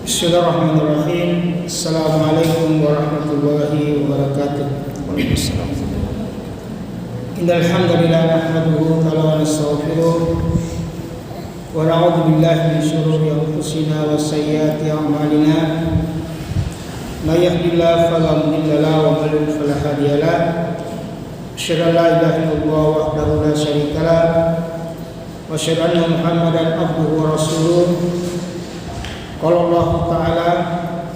Bismillahirrahmanirrahim. Assalamualaikum warahmatullahi wabarakatuh. Waalaikumsalam. Innal hamdalillah nahmaduhu wa nastaghfiruh wa na'udzu billahi min shururi anfusina wa sayyiati a'malina. May yahdihillahu fala mudilla lahu wa may yudlil fala hadiya lahu. Asyhadu an la ilaha illallah wahdahu la syarika lahu wa asyhadu anna Muhammadan abduhu wa rasuluh. Qala Allah Ta'ala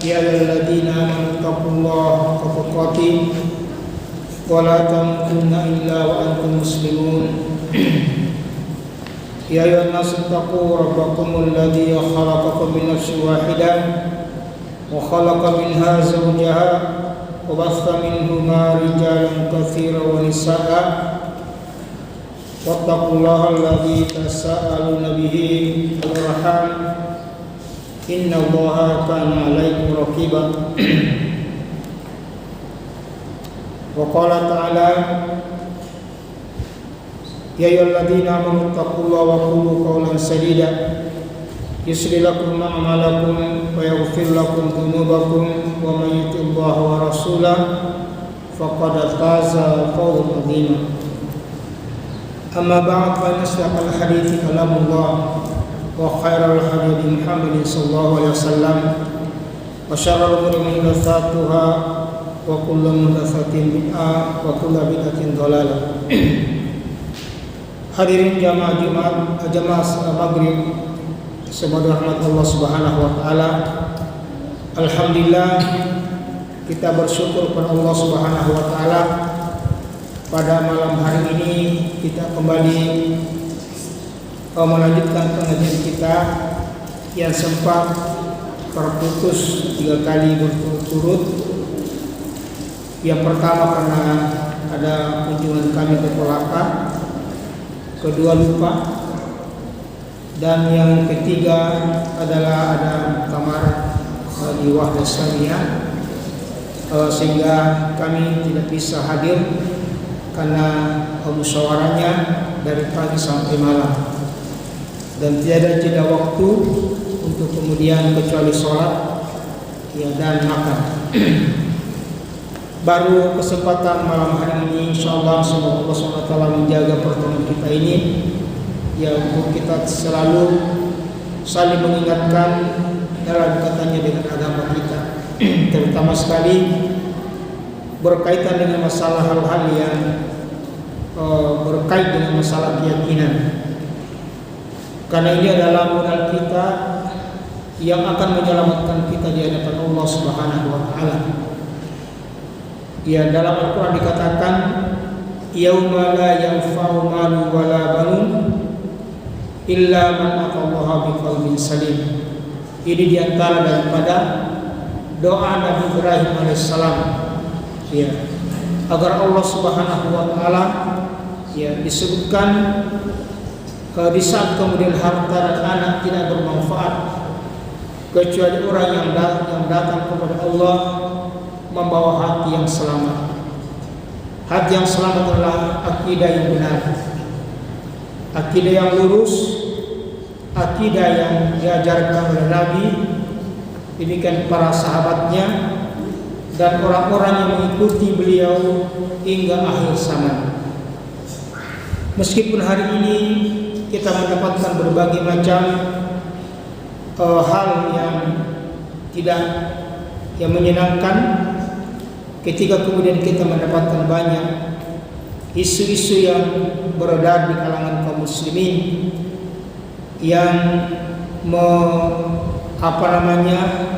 ya ayyuhalladzina amanu taqullaha haqqa tuqatih wa la tamutunna illa wa antum muslimun. Ya ayyuhan nasu taqu rabbakumul ladzi khalaqakum min nafsin wahidah wa khalaqa minha zawjaha wa bassa minhuma rijalan katsiran wa nisaa'a wattaqullaha alladzi tasaaluna bihi wal arham inna Allaha kana 'alaikum raqiba. Wa qala ta'ala ya ayyuhalladzina amanu taqullaha wa qulu qawlan sadida yuslih lakum a'malakum wa yaghfir lakum dhunubakum wa may yuti'Illaha wa rasulahu faqad faza fawzan 'azima. Amma ba'd, fa asdaqal hadithi kalamullah wa khairal hadi Muhammadin sallallahu alaihi wasallam wa syarrul umuri muhdatsatuha wa kullu muhdatsatin bid'ah wa kullu bid'atin dhalalah. Hadirin jamaah Jumat, jamaah maghrib, semoga rahmat Allah Subhanahu wa taala. Alhamdulillah, kita bersyukur kepada Allah Subhanahu wa taala. Pada malam hari ini kita kembali melanjutkan pengajian kita yang sempat terputus 3 kali berturut-turut. Yang pertama karena ada kunjungan kami ke Kolaka, kedua lupa, dan yang ketiga adalah ada kamar di Wahdah Islamiyah, sehingga kami tidak bisa hadir karena musyawarahnya dari pagi sampai malam dan tiada jeda waktu untuk kemudian kecuali sholat ya, dan makan. Baru kesempatan malam hari ini, insyaallah semoga Allah SWT menjaga pertemuan kita ini ya, untuk kita selalu saling mengingatkan dalam katanya dengan agama kita, terutama sekali berkaitan dengan masalah hal-hal yang berkait dengan masalah keyakinan. Karena ini adalah modal kita yang akan menyelamatkan kita di hadapan Allah Subhanahu wa taala. Ya, dalam Al-Qur'an dikatakan yauma la yanfa'u malun wala banun illa man atallaha biqalbin salim. Ini diantara daripada doa Nabi Ibrahim alaihissalam ya, agar Allah Subhanahu wa taala ya disebutkan di saat kemudian harta dan anak tidak bermanfaat kecuali orang yang datang kepada Allah membawa hati yang selamat. Hati yang selamat adalah akidah yang benar, akidah yang lurus, akidah yang diajarkan oleh Nabi, demikian para sahabatnya dan orang-orang yang mengikuti beliau hingga akhir zaman. Meskipun hari ini kita mendapatkan berbagai macam hal yang tidak yang menyenangkan, ketika kemudian kita mendapatkan banyak isu-isu yang beredar di kalangan kaum muslimin yang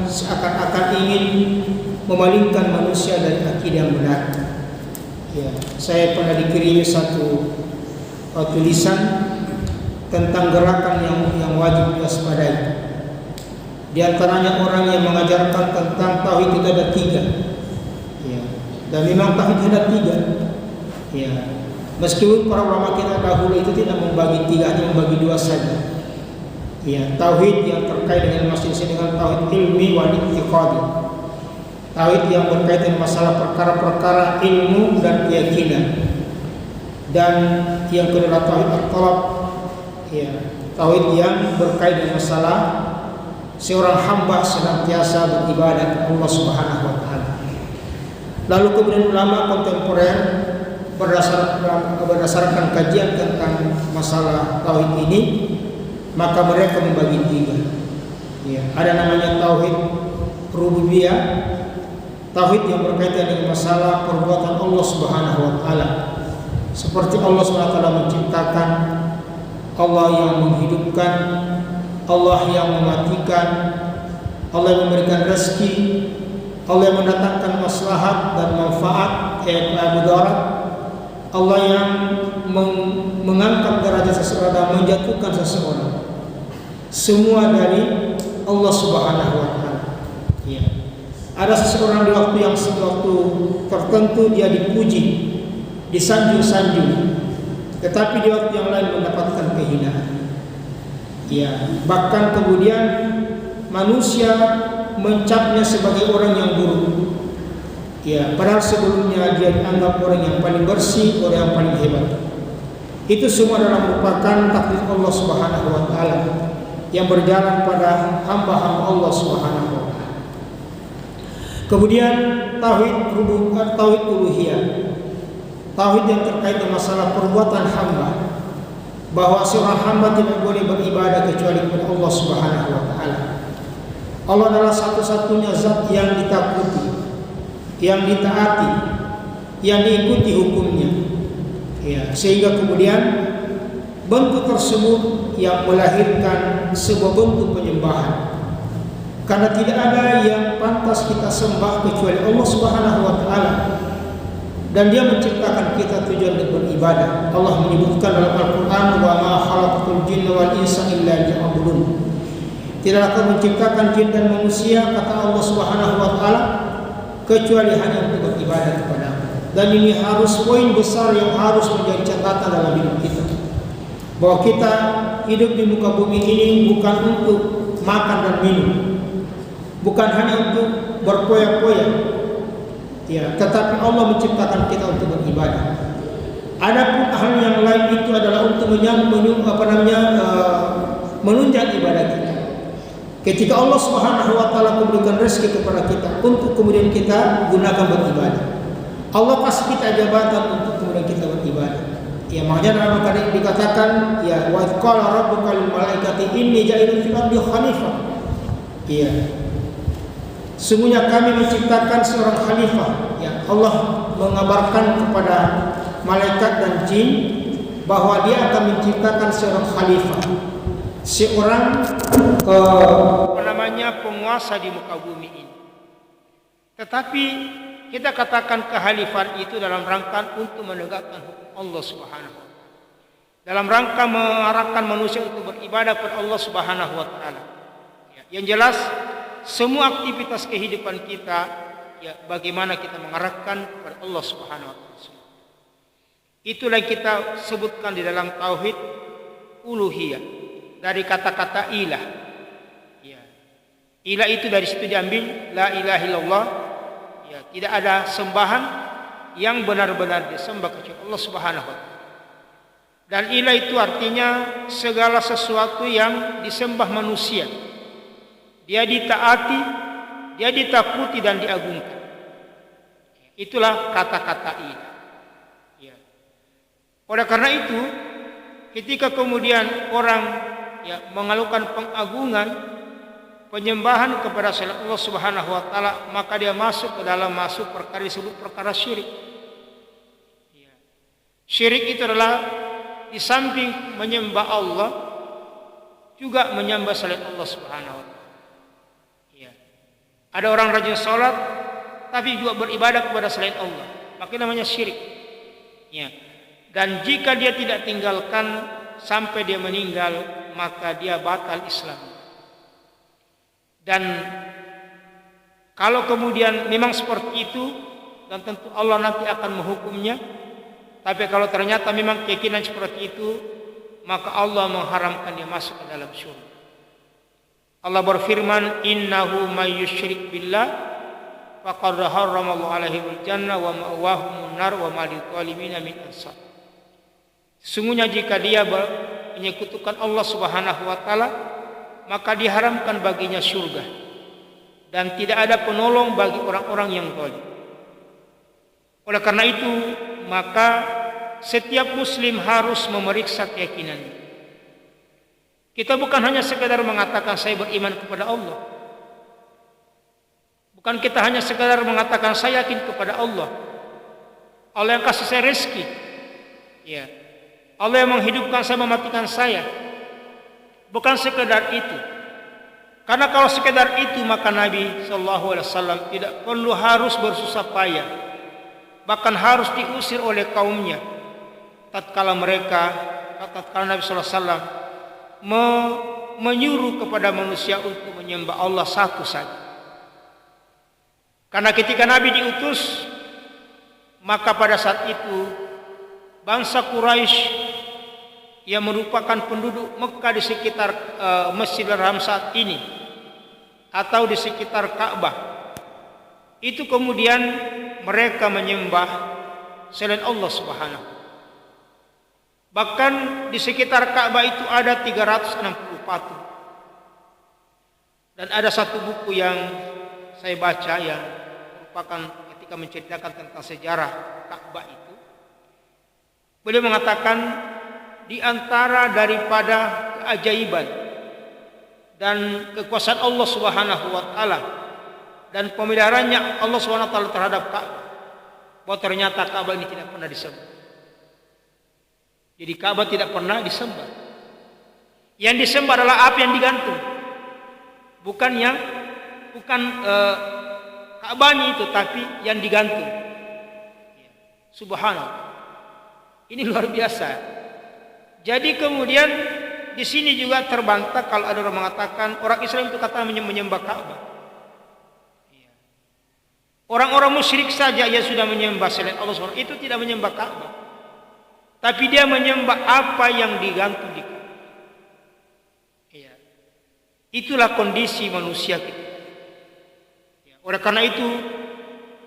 seakan-akan ingin memalingkan manusia dari akidah yang benar. Ya, saya pernah dikirimi satu tulisan tentang gerakan yang wajib diwaspadai. Di antaranya orang yang mengajarkan tentang tauhid itu ada 3. Ya. Dan memang tauhid ada 3. Ya. Meskipun para ulama kita dahulu itu tidak membagi 3, hanya membagi 2 saja. Ya, tauhid yang terkait dengan masing-masing dengan tauhid ilmi wal i'tiqadi. Tauhid yang berkaitan dengan masalah perkara-perkara ilmu dan keyakinan. Dan yang kedua tauhid at-talab, ya, tauhid yang berkait dengan masalah seorang hamba senantiasa beribadah kepada Allah Subhanahu wa taala. Lalu kemudian ulama kontemporer berdasarkan kajian tentang masalah tauhid ini, maka mereka membagi tiga. Ya, ada namanya tauhid rububiyah, tauhid yang berkaitan dengan masalah perbuatan Allah Subhanahu wa taala. Seperti Allah Subhanahu wa taala menciptakan, Allah yang menghidupkan, Allah yang mematikan, Allah yang memberikan rezeki, Allah yang mendatangkan maslahat dan manfaat, mudarat, Allah yang mengangkat derajat seseorang dan menjatuhkan seseorang. Semua dari Allah Subhanahu wa taala. Ya. Ada seseorang di waktu yang sewaktu tertentu dia dipuji, disanjung-sanjung, tetapi di waktu yang lain mendapatkan kehinaan. Ya, bahkan kemudian manusia mencapnya sebagai orang yang buruk. Ya, padahal sebelumnya dia dianggap orang yang paling bersih, orang yang paling hebat. Itu semua adalah merupakan takdir Allah Subhanahu wa taala yang berjalan pada hamba-hamba Allah Subhanahu wa taala. Kemudian tauhid rububiyah, tauhid uluhiyah. Tauhid yang terkait dengan masalah perbuatan hamba, bahwa seorang hamba tidak boleh beribadah kecuali kepada Allah Subhanahu wa taala. Allah adalah satu-satunya zat yang ditakuti, yang ditaati, yang diikuti hukumnya. Ya, sehingga kemudian bentuk tersebut yang melahirkan sebuah bentuk penyembahan. Karena tidak ada yang pantas kita sembah kecuali Allah Subhanahu wa taala. Dan dia menciptakan kita tujuan untuk beribadah. Allah menyebutkan dalam Al-Qur'an, "Wa ma khalaqtul jinna wal insa illa liya'budun." Tidaklah Aku menciptakan jin dan manusia, kata Allah Subhanahu wa taala, kecuali hanya untuk beribadah kepada-Aku. Dan ini harus poin besar yang harus menjadi catatan dalam hidup kita. Bahwa kita hidup di muka bumi ini bukan untuk makan dan minum, bukan hanya untuk berpoya-poya. Ya, tetapi Allah menciptakan kita untuk beribadah. Adapun hal yang lain itu adalah untuk menunjang ibadah kita. Ketika Allah Subhanahu wa taala memberikan rezeki kepada kita untuk kemudian kita gunakan beribadah. Allah kasih kita jabatan untuk kemudian kita beribadah. Ya, makanya dalam ayat dikatakan, ya, wa qala rabbuka lil malaikati inni ja'ilun fil ardi khalifah. Iya. Sungguhnya kami menciptakan seorang khalifah. Ya, Allah mengabarkan kepada malaikat dan jin bahwa dia akan menciptakan seorang khalifah, seorang penguasa di muka bumi ini. Tetapi kita katakan kekhalifahan itu dalam rangka untuk menegakkan hukum Allah Subhanahu wa taala. Dalam rangka mengarahkan manusia untuk beribadah kepada Allah Subhanahu wa taala. Ya, yang jelas semua aktivitas kehidupan kita, ya, bagaimana kita mengarahkan kepada Allah Subhanahu wa taala. Itulah yang kita sebutkan di dalam tauhid uluhiyah dari kata-kata ilah. Ya. Ilah itu dari situ diambil la ilaha illallah. Ya, tidak ada sembahan yang benar-benar disembah kecuali Allah Subhanahu wa taala. Dan ilah itu artinya segala sesuatu yang disembah manusia. Dia ditaati, dia ditakuti dan diagungkan. Itulah kata-kata ilah. Ya. Oleh karena itu, ketika kemudian orang, ya, mengalukan pengagungan, penyembahan kepada selain Allah Subhanahu wa taala, maka dia masuk ke dalam perkara disebut perkara syirik. Ya. Syirik itu adalah di samping menyembah Allah juga menyembah selain Allah Subhanahu wa taala. Ada orang rajin sholat tapi juga beribadah kepada selain Allah, maka namanya syirik. Ya. Dan jika dia tidak tinggalkan sampai dia meninggal, maka dia batal Islam. Dan kalau kemudian memang seperti itu, dan tentu Allah nanti akan menghukumnya. Tapi kalau ternyata memang keyakinan seperti itu, maka Allah mengharamkan dia masuk ke dalam syurga. Allah berfirman, innahu may yusyrik billah faqad harramallahu alaihi al-jannah wa ma'wahumun nar wa ma lidh-dhalimin min ansar. Sungguhnya jika dia menyekutukan Allah Subhanahu wa taala, maka diharamkan baginya surga, dan tidak ada penolong bagi orang-orang yang zalim. Oleh karena itu, maka setiap muslim harus memeriksa keyakinannya. Kita bukan hanya sekedar mengatakan saya beriman kepada Allah. Bukan kita hanya sekedar mengatakan saya yakin kepada Allah. Allah yang kasih saya rezeki. Ya. Allah yang menghidupkan saya, mematikan saya. Bukan sekedar itu. Karena kalau sekedar itu, maka Nabi SAW tidak perlu harus bersusah payah, bahkan harus diusir oleh kaumnya tatkala Nabi SAW menyuruh kepada manusia untuk menyembah Allah satu saja. Karena ketika Nabi diutus, maka pada saat itu bangsa Quraisy yang merupakan penduduk Mekah di sekitar Masjidil Haram saat ini atau di sekitar Ka'bah, itu kemudian mereka menyembah selain Allah Subhanahu. Bahkan di sekitar Ka'bah itu ada 360 patung. Dan ada satu buku yang saya baca yang merupakan ketika menceritakan tentang sejarah Ka'bah itu, beliau mengatakan di antara daripada keajaiban dan kekuasaan Allah Subhanahu wa taala dan pemeliharaannya Allah Subhanahu wa taala terhadap Ka'bah, bahwa ternyata Ka'bah ini tidak pernah disembah. Jadi Ka'bah tidak pernah disembah. Yang disembah adalah api yang digantung. Bukan Ka'bahnya itu, tapi yang digantung. Subhanallah. Ini luar biasa. Jadi kemudian di sini juga terbantah kalau ada orang mengatakan orang Islam itu kata menyembah Ka'bah. Orang-orang musyrik saja yang sudah menyembah selain Allah SWT itu tidak menyembah Ka'bah, tapi dia menyembah apa yang digantung di Ka'bah. Itulah kondisi manusia kita. Oleh karena itu,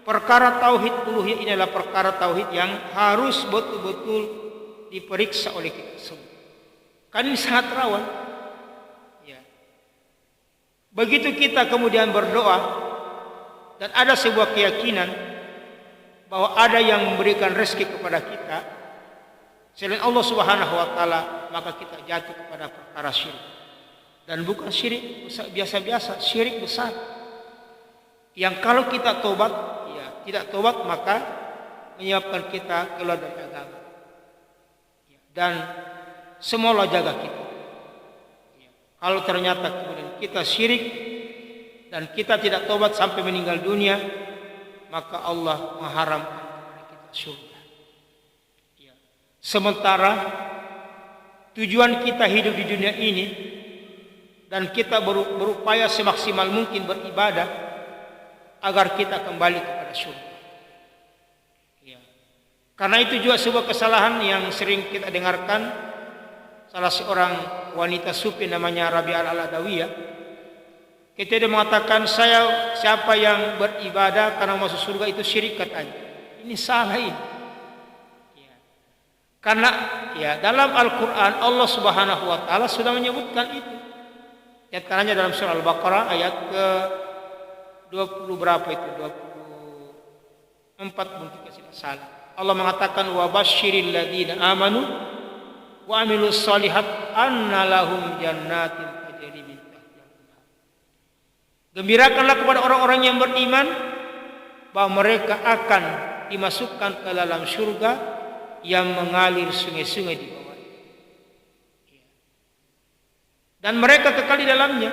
perkara tauhid uluhiyah ini adalah perkara tauhid yang harus betul-betul diperiksa oleh kita semua. Karena ini sangat rawan. Begitu kita kemudian berdoa dan ada sebuah keyakinan bahwa ada yang memberikan rezeki kepada kita selain Allah Subhanahu wa taala, maka kita jatuh kepada perkara syirik. Dan bukan syirik biasa-biasa, syirik besar. Yang kalau kita tobat, tidak tobat maka menyebabkan kita keluar dari agama. Dan semua Allah jaga kita. Kalau ternyata kemudian kita syirik dan kita tidak tobat sampai meninggal dunia, maka Allah mengharamkan kepada kita surga. Sementara tujuan kita hidup di dunia ini dan kita berupaya semaksimal mungkin beribadah agar kita kembali kepada surga. Karena itu juga sebuah kesalahan yang sering kita dengarkan. Salah seorang wanita sufi namanya Rabi'ah al-Adawiyah, ketika dia mengatakan siapa yang beribadah karena masuk surga itu syirik katanya. Ini salah ini. Karena dalam Al-Quran Allah Subhanahu wa taala sudah menyebutkan itu. Antaranya dalam surah Al-Baqarah ayat ke 20 berapa itu? 24 mungkin tidak salah. Allah mengatakan wa basyiril ladzina amanu wa amilus shalihat anna lahum jannatin tajri min tahtiha al-anhar. Gembirakanlah kepada orang-orang yang beriman bahwa mereka akan dimasukkan ke dalam surga yang mengalir sungai-sungai di bawah. Dan mereka kekal di dalamnya.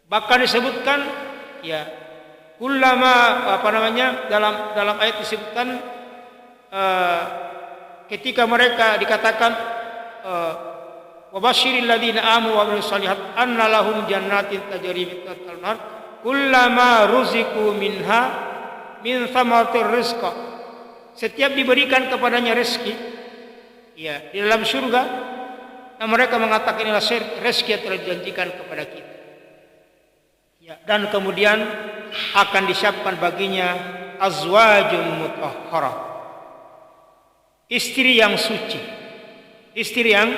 Bahkan disebutkan kullama dalam ayat disebutkan ketika mereka dikatakan wa basyiril ladzina amanu wa amilus shalihat anna lahum jannatin tajri min tahtiha al-anhar kullama ruziqu minha min thamaratir rizqa. Setiap diberikan kepadanya rezeki di dalam surga, dan mereka mengatakan inilah rezeki yang telah dijanjikan kepada kita. Dan kemudian akan disiapkan baginya azwajun mutahharah, istri yang suci, istri yang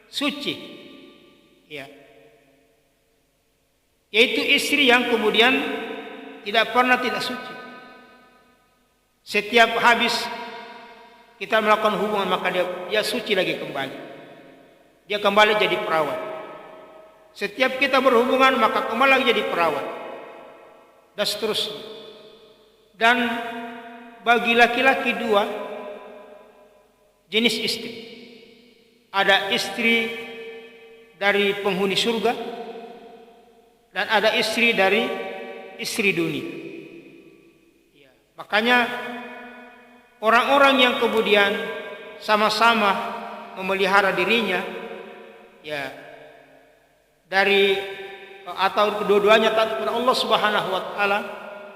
suci. Ya. Yaitu istri yang kemudian tidak pernah tidak suci. Setiap habis kita melakukan hubungan maka dia suci lagi kembali. Dia kembali jadi perawan. Setiap kita berhubungan maka kembali lagi jadi perawan. Dan seterusnya. Dan bagi laki-laki dua jenis istri. Ada istri dari penghuni surga dan ada istri dari istri dunia. Ya, makanya orang-orang yang kemudian sama-sama memelihara dirinya ya dari atau kedua-duanya taat kepada Allah Subhanahu wa taala,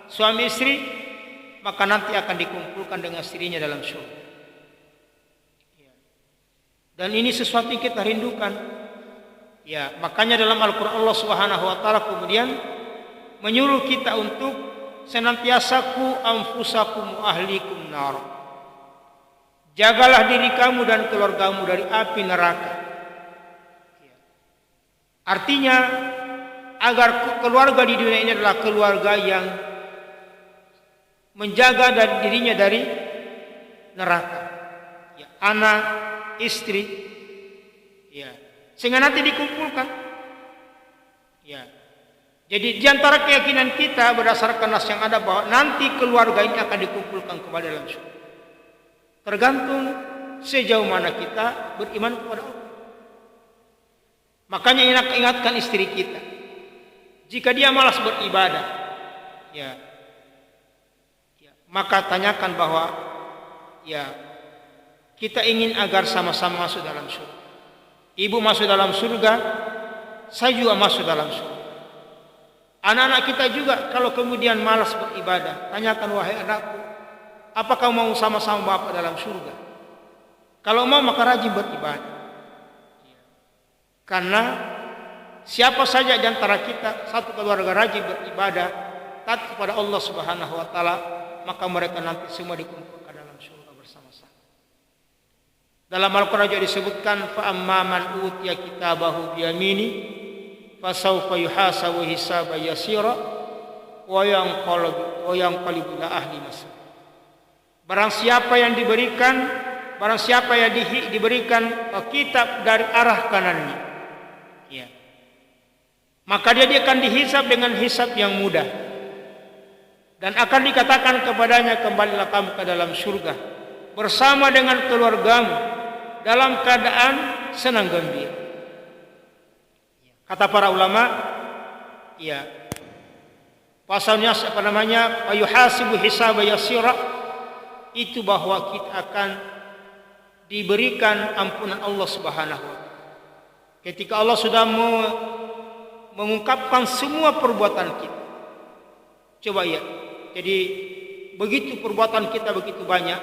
suami istri, maka nanti akan dikumpulkan dengan istrinya dalam surga. Ya. Dan ini sesuatu yang kita rindukan. Ya, makanya dalam Al-Qur'an Allah Subhanahu wa taala kemudian menyuruh kita untuk senantiasa ku anfusakum wa ahlikum nar. Jagalah diri kamu dan keluargamu dari api neraka. Ya. Artinya agar keluarga di dunia ini adalah keluarga yang menjaga dirinya dari neraka. Ya, anak, istri, ya. Sehingga nanti dikumpulkan. Ya. Jadi di antara keyakinan kita berdasarkan nas yang ada bahwa nanti keluarga ini akan dikumpulkan kembali dalam surga. Tergantung sejauh mana kita beriman kepada Allah. Makanya ingatkan istri kita. Jika dia malas beribadah, ya, maka tanyakan bahwa ya kita ingin agar sama-sama masuk dalam surga. Ibu masuk dalam surga, saya juga masuk dalam surga. Anak-anak kita juga kalau kemudian malas beribadah, tanyakan wahai anakku, apakah mau sama-sama Bapak dalam surga? Kalau mau maka rajin beribadah. Karena siapa saja di antara kita satu keluarga rajin beribadah, taat kepada Allah Subhanahu wa taala, maka mereka nanti semua dikumpulkan dalam surga bersama-sama. Dalam Al-Qur'an juga disebutkan fa amman utiya kitabahu biyamini fasawfa yuhasabu hisaban yasira wa yanqalibu ila ahli nasab. Barang siapa yang diberikan kitab dari arah kanannya, ya, maka dia akan dihisab dengan hisab yang mudah dan akan dikatakan kepadanya, kembalilah kamu ke dalam surga bersama dengan keluargamu dalam keadaan senang gembira. Kata para ulama, ya, pasalnya ayuhasibu hisaba yasira, itu bahwa kita akan diberikan ampunan Allah Subhanahu wa taala. Ketika Allah sudah mengungkapkan semua perbuatan kita. Coba ya. Jadi begitu perbuatan kita begitu banyak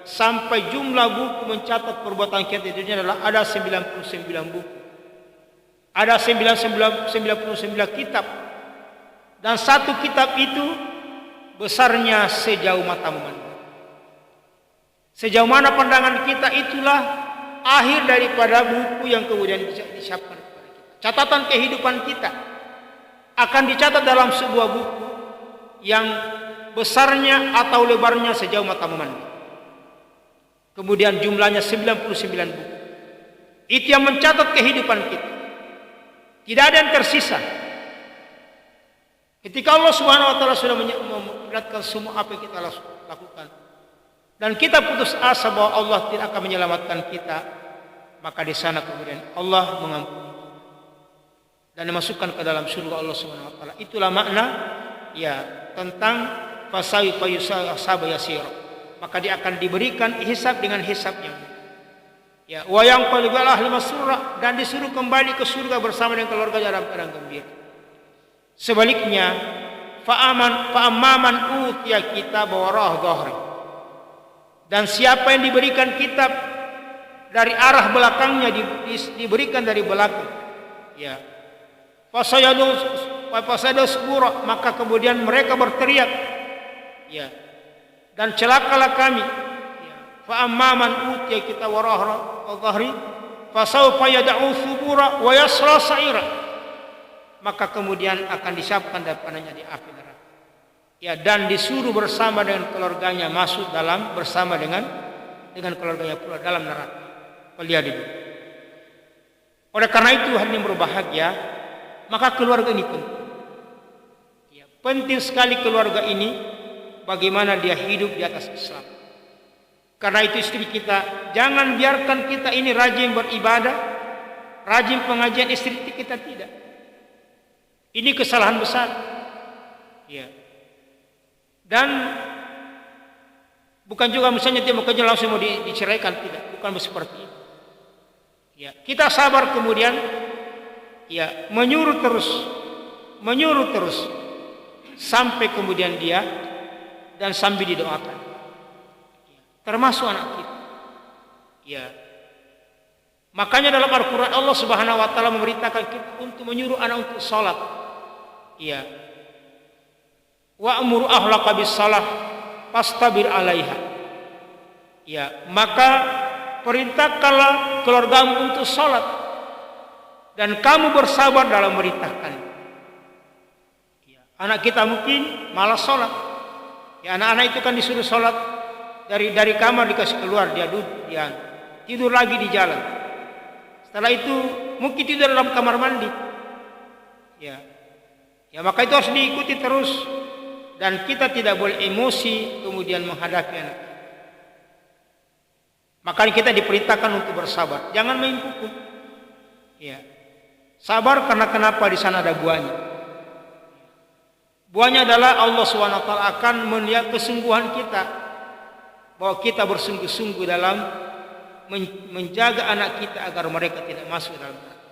sampai jumlah buku mencatat perbuatan kita di dunia adalah ada 99 buku. Ada 99 kitab. Dan satu kitab itu besarnya sejauh mata memandang. Sejauh mana pandangan kita, itulah akhir daripada buku yang kemudian disiapkan kepada kita. Catatan kehidupan kita akan dicatat dalam sebuah buku yang besarnya atau lebarnya sejauh mata memandang. Kemudian jumlahnya 99 buku. Itu yang mencatat kehidupan kita. Tidak ada yang tersisa. Ketika Allah Subhanahu wa taala sudah memperlihatkan semua apa yang kita lakukan dan kita putus asa bahwa Allah tidak akan menyelamatkan kita, maka di sana kemudian Allah mengampuni dan dimasukkan ke dalam surga Allah Subhanahu wa taala. Itulah makna ya tentang fasayfa yusaba yasir. Maka dia akan diberikan hisab dengan hisabnya. Ya, wa yanqalibu ila ahli masrura, dan disuruh kembali ke surga bersama dengan keluarga dalam keadaan gembira. Sebaliknya, fa amman utiya kitab warah dhahri. Dan siapa yang diberikan kitab dari arah belakangnya, diberikan dari belakang, ya, fasayadus bura, maka kemudian mereka berteriak, ya, dan celakalah kami. Fa amman utiya kitab warah dhahri, fasawfa yad'u thubura wa yasla sa'ira. Maka kemudian akan disiapkan depannya di api neraka. Ya, dan disuruh bersama dengan keluarganya masuk bersama dengan keluarganya pula dalam neraka. Waliyadillah. Oleh karena itu hadirin berbahagia, maka keluarga ini penting. Ya, penting sekali keluarga ini, bagaimana dia hidup di atas Islam. Karena itu istri kita, jangan biarkan kita ini rajin beribadah, rajin pengajian, istri kita tidak. Ini kesalahan besar. Ya. Dan bukan juga misalnya dia mau kerja langsung mau diceraikan, tidak, bukan seperti itu. Ya, kita sabar kemudian ya menyuruh terus sampai kemudian dia dan sambil didoakan. Ya, termasuk anak kita. Ya. Makanya dalam Al-Qur'an Allah Subhanahu wa taala memberitakan kita untuk menyuruh anak untuk salat. Ya. Wa'mur ahlaka bis-shalah fastabir 'alaiha. Ya, maka perintahkanlah keluargamu untuk salat dan kamu bersabar dalam merintahkan. Ya, anak kita mungkin malas salat. Ya, anak-anak itu kan disuruh salat dari kamar dikasih keluar, dia duduk, dia tidur lagi di jalan. Setelah itu mungkin tidur dalam kamar mandi. Ya. Ya, maka itu harus diikuti terus. Dan kita tidak boleh emosi kemudian menghadapi anak. Makanya kita diperintahkan untuk bersabar. Jangan main pukul. Ya. Sabar karena kenapa di sana ada buahnya. Buahnya adalah Allah SWT akan melihat kesungguhan kita. Bahwa kita bersungguh-sungguh dalam menjaga anak kita agar mereka tidak masuk dalam neraka.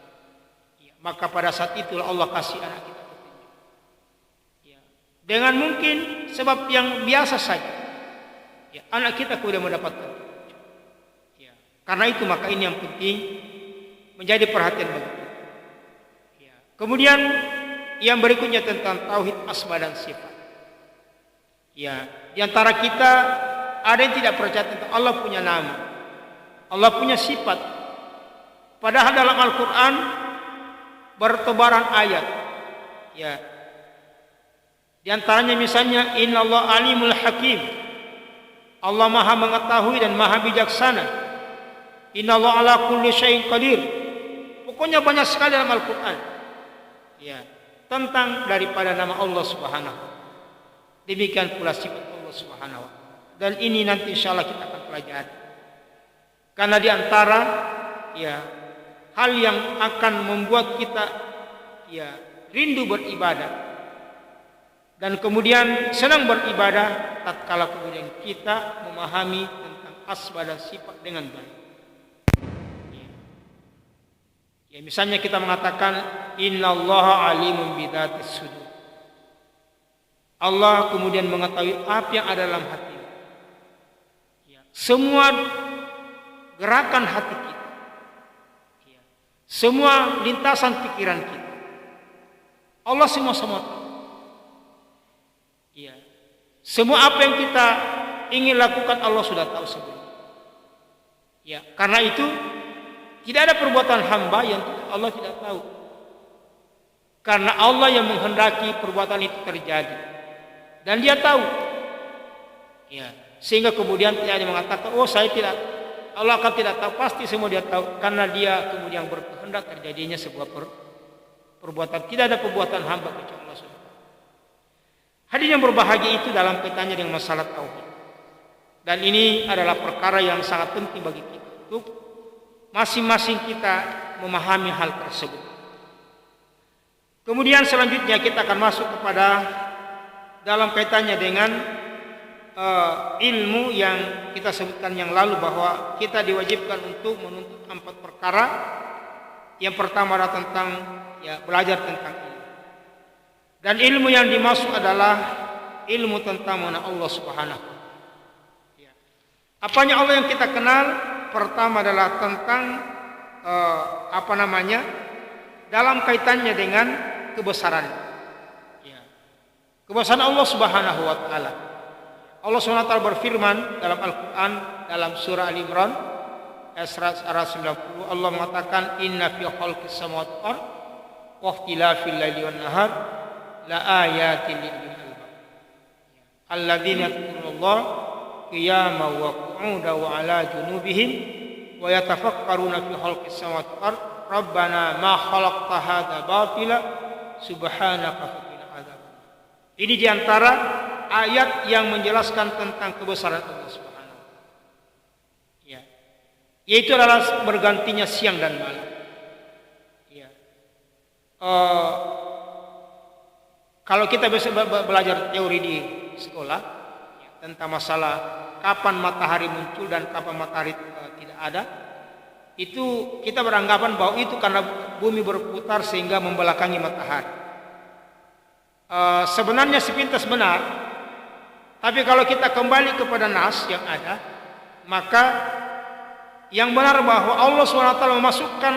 Ya. Maka pada saat itulah Allah kasih anak kita. Dengan mungkin sebab yang biasa saja, ya, anak kita kemudian mendapatkan. Ya, karena itu maka ini yang penting menjadi perhatian bagi kita. Ya. Kemudian yang berikutnya tentang tauhid asma dan sifat. Ya, di antara kita ada yang tidak percaya tentang Allah punya nama, Allah punya sifat. Padahal dalam Al-Quran bertebaran ayat. Ya. Di antaranya misalnya Innallaha alimul hakim. Allah Maha mengetahui dan Maha bijaksana. Innallaha ala kulli syai'in qadir. Pokoknya banyak sekali dalam Al-Qur'an. Ya, tentang daripada nama Allah Subhanahu. Demikian pula sifat Allah Subhanahu. Dan ini nanti insyaallah kita akan pelajari. Karena di antara ya hal yang akan membuat kita ya rindu beribadah dan kemudian senang beribadah tatkala kemudian kita memahami tentang asma dan sifat dengan baik. Ya, misalnya kita mengatakan innallaha alimun bidzatis sudur. Allah kemudian mengetahui apa yang ada dalam hati. Ya, semua gerakan hati kita. Ya, semua lintasan pikiran kita. Allah semua tahu. Ya. Semua apa yang kita ingin lakukan Allah sudah tahu sebelumnya. Ya, karena itu tidak ada perbuatan hamba yang Allah tidak tahu. Karena Allah yang menghendaki perbuatan itu terjadi. Dan dia tahu. Ya, sehingga kemudian tidak ada mengatakan, "Oh, saya tidak." Allah akan tidak tahu, pasti semua dia tahu karena dia kemudian berkehendak terjadinya sebuah perbuatan. Tidak ada perbuatan hamba kecuali Allah SWT. Hadirin yang berbahagia itu dalam kaitannya dengan masalah tauhid. Dan ini adalah perkara yang sangat penting bagi kita untuk masing-masing kita memahami hal tersebut. Kemudian selanjutnya kita akan masuk kepada dalam kaitannya dengan ilmu yang kita sebutkan yang lalu bahwa kita diwajibkan untuk menuntut 4 perkara. Yang pertama adalah tentang ya belajar tentang ilmu. Dan ilmu yang dimaksud adalah ilmu tentang mengenal Allah Subhanahu. Ya. Apanya Allah yang kita kenal? Pertama adalah tentang dalam kaitannya dengan kebesaran. Ya. Kebesaran Allah Subhanahu wa taala. Allah Subhanahu wa taala berfirman dalam Al-Qur'an dalam surah Al-Imran ayat 190 Allah mengatakan inna fi khalqis samawati wal ardh wa ikhtilafil laili wan nahar la ayatin lil albab alladzina yadhkurullaha qiyaman wa qu'udan wa 'ala junubihim wa yatafakkaruna fi khalqis samawati wal ardh rabbana ma khalaqta hadza batila subhanaka faqina adzaban. Ini diantara ayat yang menjelaskan tentang kebesaran Allah Subhanahu wa taala. Ya. Yaitu adalah bergantinya siang dan malam. Ya. Kalau kita bisa belajar teori di sekolah ya, tentang masalah kapan matahari muncul dan kapan matahari tidak ada, itu kita beranggapan bahwa itu karena bumi berputar sehingga membelakangi matahari. Sebenarnya sepintas benar, tapi kalau kita kembali kepada nas yang ada, maka yang benar bahwa Allah SWT memasukkan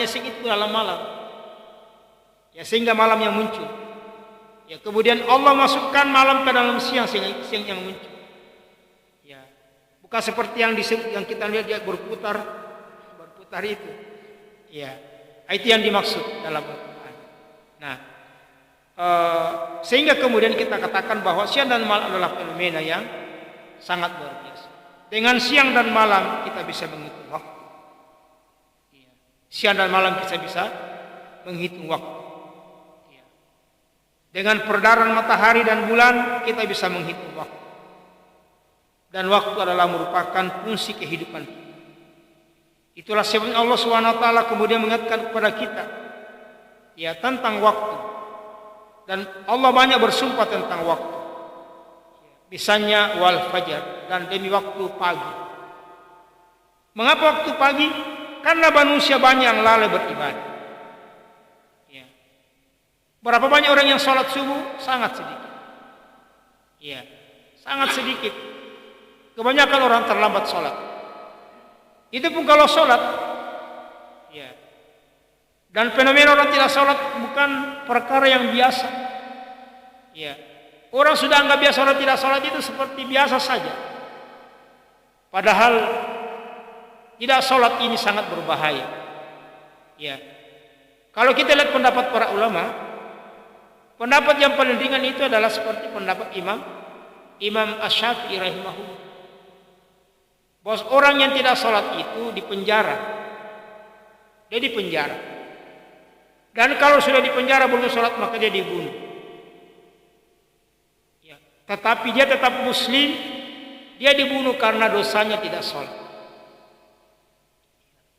siang itu dalam malam, ya, sehingga malam yang muncul. Ya, kemudian Allah masukkan malam ke dalam siang sehingga siang yang muncul. Ya, bukan seperti yang kita lihat dia berputar itu. Ya, itu yang dimaksud dalam Al-Quran. Nah, sehingga kemudian kita katakan bahwa siang dan malam adalah fenomena yang sangat luar biasa. Dengan siang dan malam kita bisa menghitung waktu. Ya. Siang dan malam kita bisa menghitung waktu. Ya. Dengan peredaran matahari dan bulan kita bisa menghitung waktu. Dan waktu adalah merupakan fungsi kehidupan kita. Itulah sebabnya Allah SWT kemudian mengingatkan kepada kita ya tentang waktu. Dan Allah banyak bersumpah tentang waktu. Misalnya wal fajar, dan demi waktu pagi. Mengapa waktu pagi? Karena manusia banyak yang lalai beribadah. Ya. Berapa banyak orang yang sholat subuh? Sangat sedikit. Ya, sangat sedikit. Kebanyakan orang terlambat sholat. Itu pun kalau sholat. Ya. Dan fenomena orang tidak sholat bukan perkara yang biasa. Ya. Orang sudah anggap biasa orang tidak sholat itu seperti biasa saja. Padahal tidak sholat ini sangat berbahaya. Ya. Kalau kita lihat pendapat para ulama, pendapat yang paling ringan itu adalah seperti pendapat Imam Asy-Syafi'i rahimahullah. Bahwa orang yang tidak sholat itu dipenjara. Dia dipenjara. Dan kalau sudah dipenjara belum sholat maka dia dibunuh. Ya. Tetapi dia tetap muslim. Dia dibunuh karena dosanya tidak sholat.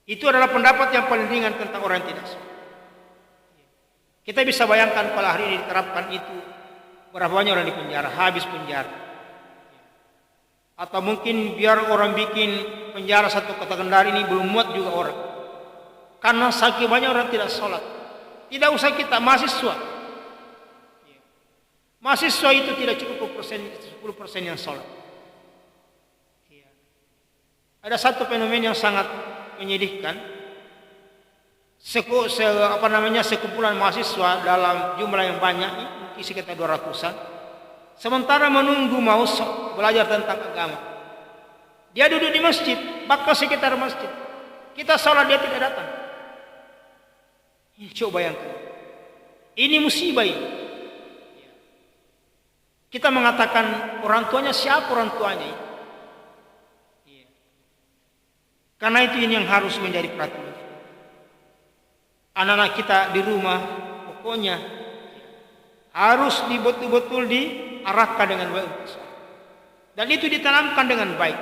Itu adalah pendapat yang paling ringan tentang orang yang tidak sholat. Kita bisa bayangkan kalau hari ini diterapkan itu, berapa banyak orang dipenjara, habis penjara. Atau mungkin biar orang bikin penjara satu kota Kendari ini belum muat juga orang. Karena saking banyak orang tidak sholat. Tidak usah kita mahasiswa. Mahasiswa itu tidak cukup 10% yang sholat. Ada satu fenomena yang sangat menyedihkan. Sekumpulan mahasiswa dalam jumlah yang banyak, mungkin sekitar 200-an. Sementara menunggu mau belajar tentang agama. Dia duduk di masjid, bakal sekitar masjid. Kita sholat dia tidak datang. Coba bayangkan. Ini musibah ini. Kita mengatakan orang tuanya siapa orang tuanya? Karena itu ini yang harus menjadi perhatian. Anak-anak kita di rumah pokoknya harus betul-betul diarahkan dengan baik. Dan itu ditanamkan dengan baik.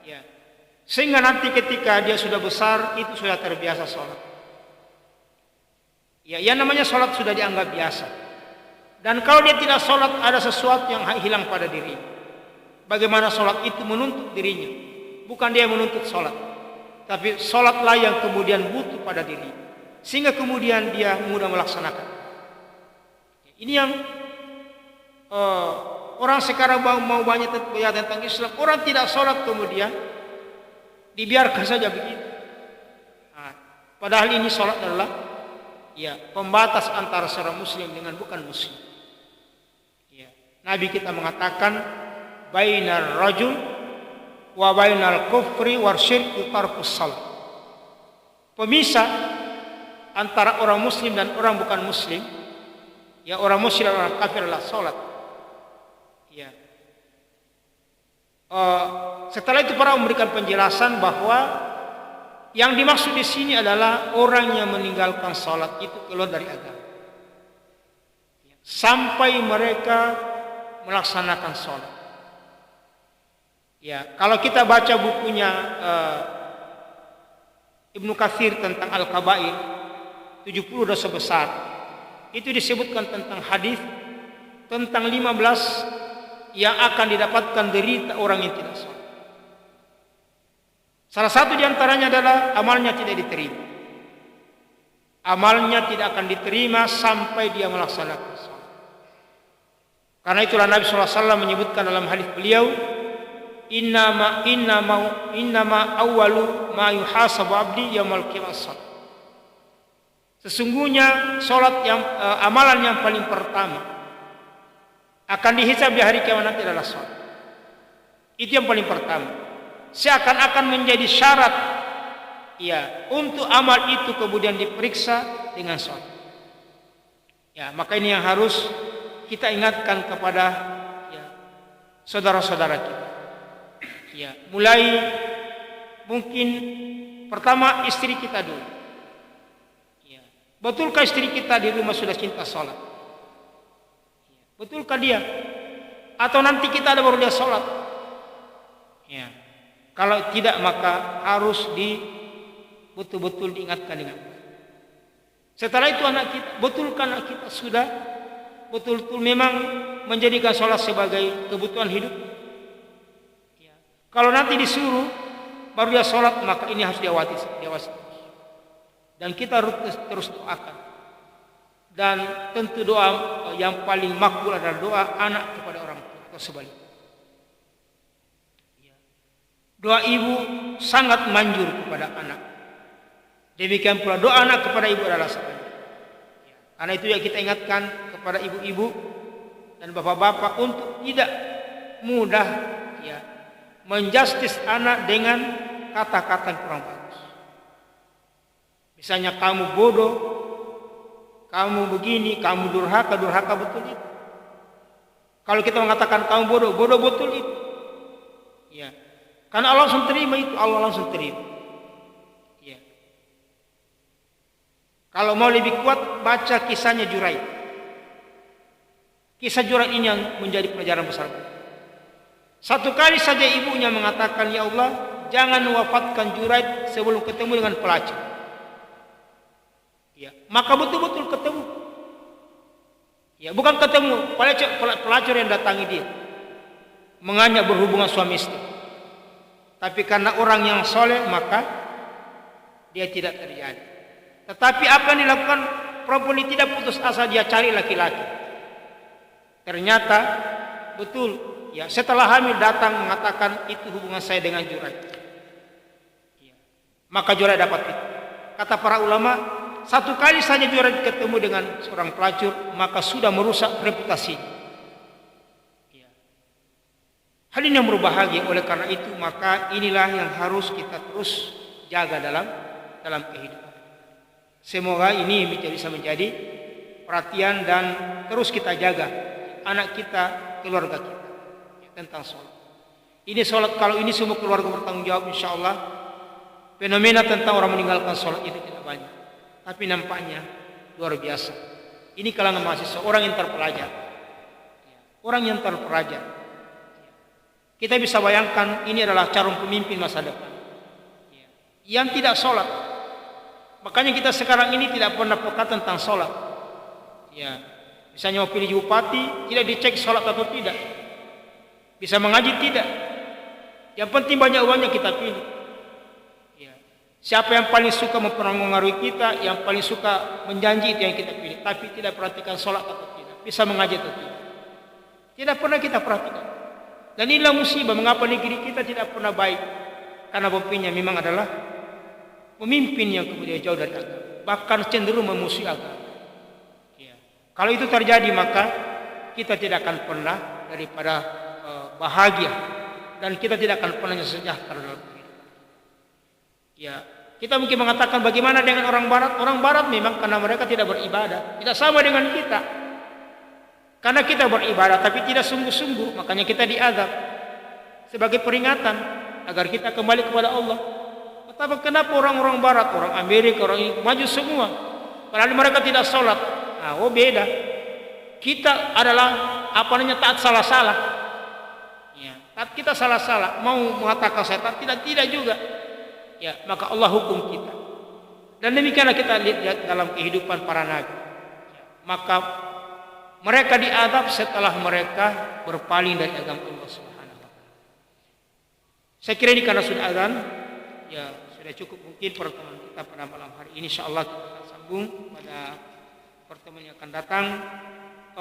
Ya. Sehingga nanti ketika dia sudah besar itu sudah terbiasa sholat. Ya, yang namanya sholat sudah dianggap biasa. Dan kalau dia tidak sholat ada sesuatu yang hilang pada dirinya. Bagaimana sholat itu menuntut dirinya. Bukan dia menuntut sholat. Tapi sholatlah yang kemudian butuh pada dirinya. Sehingga kemudian dia mudah melaksanakan. Ini yang orang sekarang mau banyak tentang Islam. Orang tidak sholat kemudian dibiarkan saja begitu. Nah, padahal ini sholat adalah ya pembatas antara seorang muslim dengan bukan muslim. Ya. Nabi kita mengatakan bainar rajul wa bainal kufri wasyirki tarkus shalah. Pemisah antara orang muslim dan orang bukan muslim, ya orang musyrik dan orang kafir adalah salat. Ya. Setelah itu para memberikan penjelasan bahwa yang dimaksud di sini adalah orang yang meninggalkan salat itu keluar dari agama. Ya. Sampai mereka melaksanakan salat. Ya, kalau kita baca bukunya Ibnu Katsir tentang Al-Kabair, 70 dosa besar, itu disebutkan tentang hadis tentang 15 yang akan didapatkan derita orang yang tidak salat. Salah satu di antaranya adalah amalnya tidak diterima. Amalnya tidak akan diterima sampai dia melaksanakan salat. Karena itulah Nabi SAW menyebutkan dalam hadis beliau, Innama awwalu ma yuhasabu abdi yaumil qiyamah shalah. Sesungguhnya salat yang amalan yang paling pertama akan dihisab di hari kiamat nanti adalah salat. Itu yang paling pertama. Seakan-akan menjadi syarat ya untuk amal itu kemudian diperiksa dengan salat. Ya, maka ini yang harus kita ingatkan kepada ya, saudara-saudara kita. Ya, mulai mungkin pertama istri kita dulu. Ya. Betulkah istri kita di rumah sudah cinta salat? Ya. Betulkah dia? Atau nanti kita ada baru dia salat? Ya. Kalau tidak maka harus betul-betul diingatkan dengan. Setelah itu anak kita, betulkah anak kita sudah betul-betul memang menjadikan salat sebagai kebutuhan hidup? Kalau nanti disuruh baru dia sholat, maka ini harus diawasi terus. Dan kita harus terus doakan. Dan tentu doa yang paling makbul adalah doa anak kepada orang tua atau sebaliknya. Doa ibu sangat manjur kepada anak. Demikian pula doa anak kepada ibu adalah sebaliknya. Karena itu ya kita ingatkan kepada ibu-ibu dan bapak-bapak untuk tidak mudah ya menjustis anak dengan kata-kata yang kurang bagus. Misalnya kamu bodoh, kamu begini, kamu durhaka betul itu. Kalau kita mengatakan kamu bodoh betul itu. Ya. Karena Allah langsung terima itu, Allah langsung terima. Ya. Kalau mau lebih kuat baca kisahnya Juraid. Kisah Juraid ini yang menjadi pelajaran besar. Satu kali saja ibunya mengatakan, ya Allah, jangan wafatkan Juraid sebelum ketemu dengan pelacur. Ya, maka betul-betul ketemu. Ya, bukan ketemu pelacur yang datangi dia, mengajak berhubungan suami istri. Tapi karena orang yang soleh maka dia tidak terjadi. Tetapi apa yang dilakukan perempuan ini tidak putus asa, dia cari laki-laki. Ternyata betul. Ya, setelah hamil datang mengatakan itu hubungan saya dengan Juraid. Ya. Maka Juraid dapat itu. Kata para ulama, satu kali saja Juraid ketemu dengan seorang pelacur, maka sudah merusak reputasi. Ya. Hal ini yang berbahagia. Oleh karena itu, maka inilah yang harus kita terus jaga dalam kehidupan. Semoga ini bisa menjadi perhatian dan terus kita jaga anak kita, keluarga kita. Tentang sholat. Ini sholat, kalau ini semua keluarga bertanggung jawab, insya Allah fenomena tentang orang meninggalkan sholat itu tidak banyak. Tapi nampaknya luar biasa. Ini kalangan mahasiswa, orang yang terpelajar. Orang yang terpelajar. Kita bisa bayangkan ini adalah calon pemimpin masa depan. Yang tidak sholat. Makanya kita sekarang ini tidak pernah peka tentang sholat. Ya, misalnya mau pilih bupati, tidak dicek sholat atau tidak. Bisa mengaji tidak. Yang penting banyak uangnya kita pilih. Ya. Siapa yang paling suka mempengaruhi kita, yang paling suka menjanji itu yang kita pilih. Tapi tidak perhatikan sholat atau tidak, bisa mengaji atau tidak. Tidak pernah kita perhatikan. Dan inilah musibah mengapa negeri kita tidak pernah baik. Karena pemimpinnya memang adalah pemimpin yang kemudian jauh dari agama, bahkan cenderung memusuhi agama. Ya. Kalau itu terjadi maka kita tidak akan pernah daripada bahagia dan kita tidak akan pernah sejahtera dalam kehidupan. Ya, kita mungkin mengatakan bagaimana dengan orang barat? Orang barat memang karena mereka tidak beribadah, tidak sama dengan kita. Karena kita beribadah tapi tidak sungguh-sungguh, makanya kita diazab sebagai peringatan agar kita kembali kepada Allah. Tapi kenapa orang-orang barat, orang Amerika, orang ini maju semua, padahal mereka tidak sholat? Nah, beda. Kita adalah taat salah-salah. Ya, taat kita salah-salah. Mau mengatakan saya taat, tidak juga. Ya, maka Allah hukum kita. Dan demikianlah kita lihat dalam kehidupan para nabi. Ya, maka mereka diazab setelah mereka berpaling dari agama Allah Subhanahu wa taala. Saya kira ini karena sudah azan, ya sudah cukup mungkin pertemuan kita pada malam hari ini. Insyaallah kita akan sambung pada pertemuan yang akan datang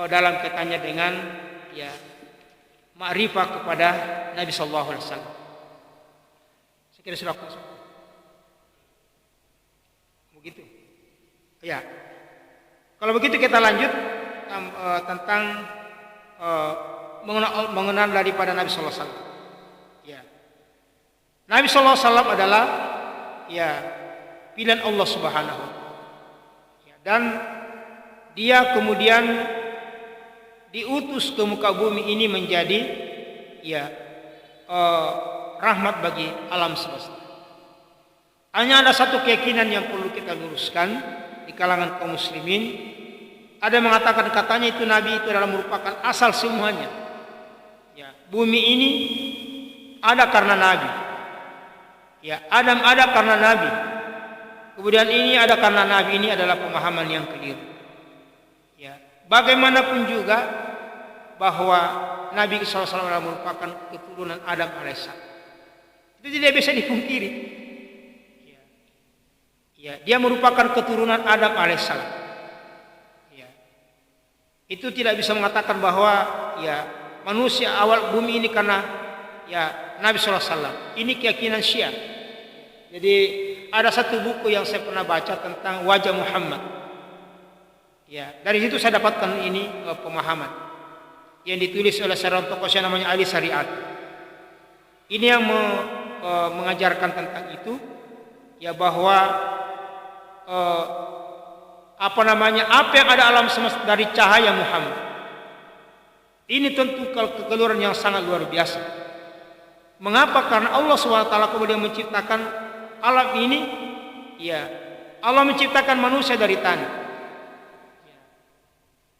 dalam kaitannya dengan ya ma'rifah kepada Nabi sallallahu alaihi wasallam. Saya kira sudah masuk. Begitu. Ya. Kalau begitu kita lanjut tentang mengenal daripada Nabi sallallahu alaihi wasallam. Ya. Nabi sallallahu alaihi wasallam adalah ya pilihan Allah Subhanahu wa taala. Ya, dan dia kemudian diutus ke muka bumi ini menjadi ya rahmat bagi alam semesta. Hanya ada satu keyakinan yang perlu kita luruskan di kalangan kaum muslimin. Ada yang mengatakan katanya itu Nabi itu adalah merupakan asal semuanya. Ya, bumi ini ada karena Nabi. Ya, Adam ada karena Nabi. Kemudian ini ada karena Nabi. Ini adalah pemahaman yang keliru. Ya, bagaimanapun juga bahwa Nabi SAW merupakan keturunan Adam alaihissalam. Itu tidak bisa dipungkiri. Ya, dia merupakan keturunan Adam alaihissalam. Ya, itu tidak bisa mengatakan bahwa ya manusia awal bumi ini karena ya Nabi SAW. Ini keyakinan Syiah. Jadi ada satu buku yang saya pernah baca tentang wajah Muhammad. Ya, dari situ saya dapatkan ini pemahaman yang ditulis oleh seorang tokoh yang namanya Ali Syariat. Ini yang mengajarkan tentang itu, ya bahwa apa yang ada alam semesta dari cahaya Muhammad. Ini tentu kekeluaran yang sangat luar biasa. Mengapa? Karena Allah SWT kemudian menciptakan alam ini, ya Allah menciptakan manusia dari tanah.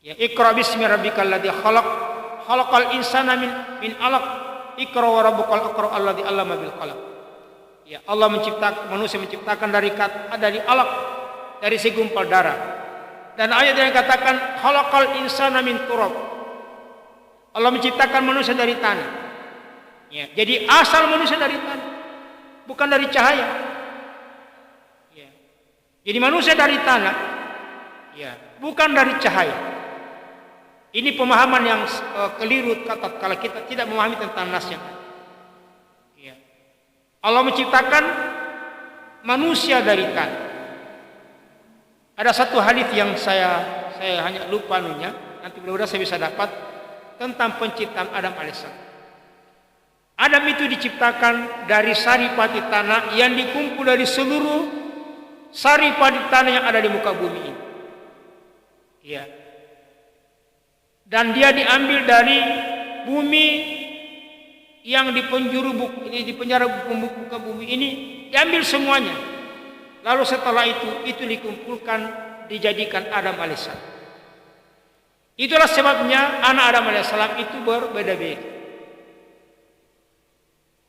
Ya, Iqra bismi rabbikal ladzi khalaq, khalaqal insana min 'alaq, Iqra wa rabbukal akram alladzi 'allama bil qalam. Ya, Allah menciptakan manusia dari alaq, dari segumpal darah. Dan ayat yang katakan khalaqal insana min turab. Allah menciptakan manusia dari tanah. Ya, jadi asal manusia dari tanah, bukan dari cahaya. Ya. Jadi manusia dari tanah, ya, bukan dari cahaya. Ini pemahaman yang keliru kalau kita tidak memahami tentang nasnya. Ya. Allah menciptakan manusia dari tanah. Ada satu hadis yang saya hanya lupa nunya, nanti mudah-mudahan saya bisa dapat, tentang penciptaan Adam alaihissalam. Adam itu diciptakan dari saripati tanah yang dikumpul dari seluruh saripati tanah yang ada di muka bumi ini. Ya. Dan dia diambil dari bumi yang di penjuru di penjara muka bumi ini, diambil semuanya. Lalu setelah itu dikumpulkan, dijadikan Adam alaihissalam. Itulah sebabnya anak Adam alaihissalam itu berbeda-beda.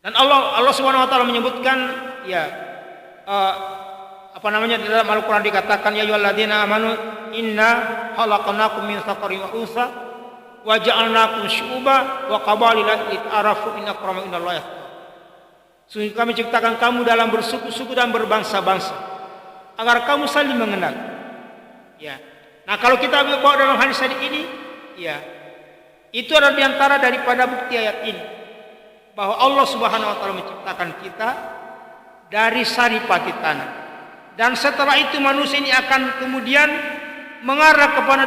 Dan Allah Subhanahu wa taala menyebutkan ya dalam Al-Qur'an dikatakan ya ayyuhalladzina amanu inna khalaqnakum min dzakarin wa untha wa ja'alnakum syu'uban wa qabaila lita'arafu inna akramakum indallahi atqakum. Sungguh kami ciptakan kamu dalam bersuku-suku dan berbangsa-bangsa agar kamu saling mengenal. Ya. Nah, kalau kita bawa dalam hadis ini, ya, itu adalah diantara daripada bukti ayat ini bahwa Allah Subhanahu wa taala menciptakan kita dari saripati tanah. Dan setelah itu manusia ini akan kemudian mengarah kepada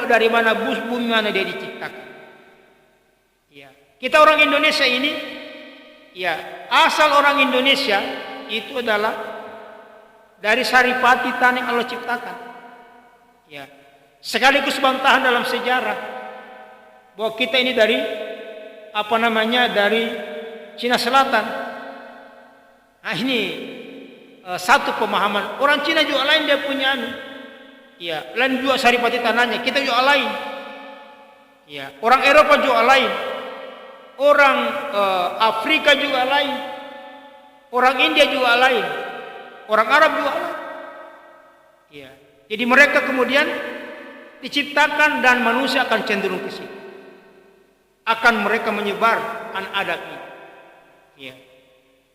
dari mana bumi mana dia diciptakan. Ya. Kita orang Indonesia ini ya asal orang Indonesia itu adalah dari saripati tanah yang Allah ciptakan. Ya, sekaligus bantahan dalam sejarah bahwa kita ini dari dari Cina Selatan. Nah, ini satu pemahaman. Orang Cina juga lain dia punya ya, lain juga saripati tanahnya, kita juga lain. Ya, orang Eropa juga lain. Orang Afrika juga lain. Orang India juga lain. Orang Arab juga lain. Ya. Jadi mereka kemudian diciptakan dan manusia akan cenderung ke situ. Akan mereka menyebar adat ini. Ya.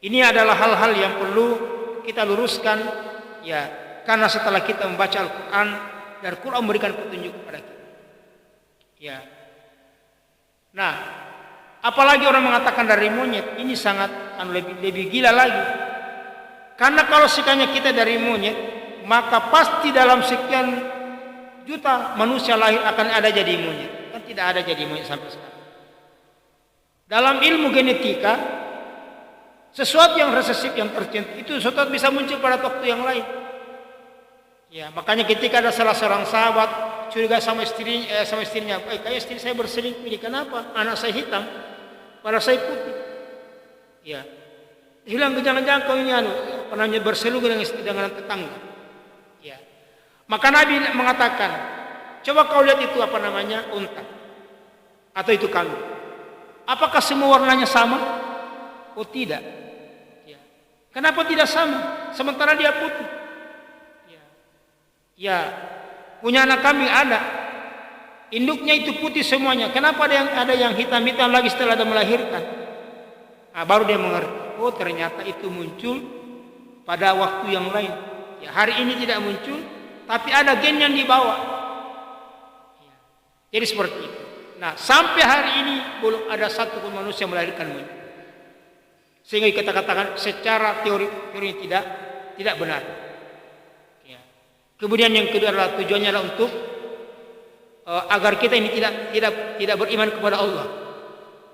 Ini adalah hal-hal yang perlu kita luruskan, ya, karena setelah kita membaca Al-Quran dan Al-Quran memberikan petunjuk kepada kita. Ya. Nah, apalagi orang mengatakan dari monyet, ini sangat lebih gila lagi. Karena kalau sekiranya kita dari monyet, maka pasti dalam sekian juta manusia lahir akan ada jadi monyet. Kan tidak ada jadi monyet sampai sekarang. Dalam ilmu genetika, sesuatu yang resesif, yang tercentrum itu sesuatu bisa muncul pada waktu yang lain. Ya, makanya ketika ada salah seorang sahabat curiga sama istrinya, kayak istri saya berselingkuh ini, kenapa? Anak saya hitam, pada saya putih. Ya, hilang jangan-jangan kau ini pernah berselingkuh dengan tetangga. Ya, maka Nabi mengatakan, coba kau lihat itu unta, atau itu kambing. Apakah semua warnanya sama? Oh tidak. Ya. Kenapa tidak sama? Sementara dia putih. Ya, punya anak kambing ada, induknya itu putih semuanya. Kenapa ada yang hitam-hitam lagi setelah dia melahirkan? Nah, baru dia mengerti. Oh ternyata itu muncul pada waktu yang lain. Ya, hari ini tidak muncul, tapi ada gen yang dibawa. Ya. Jadi seperti itu. Nah, sampai hari ini belum ada satu pun manusia melahirkan monyet. Sehingga kita katakan secara teori tidak benar. Ya. Kemudian yang kedua adalah tujuannya adalah untuk agar kita ini tidak beriman kepada Allah.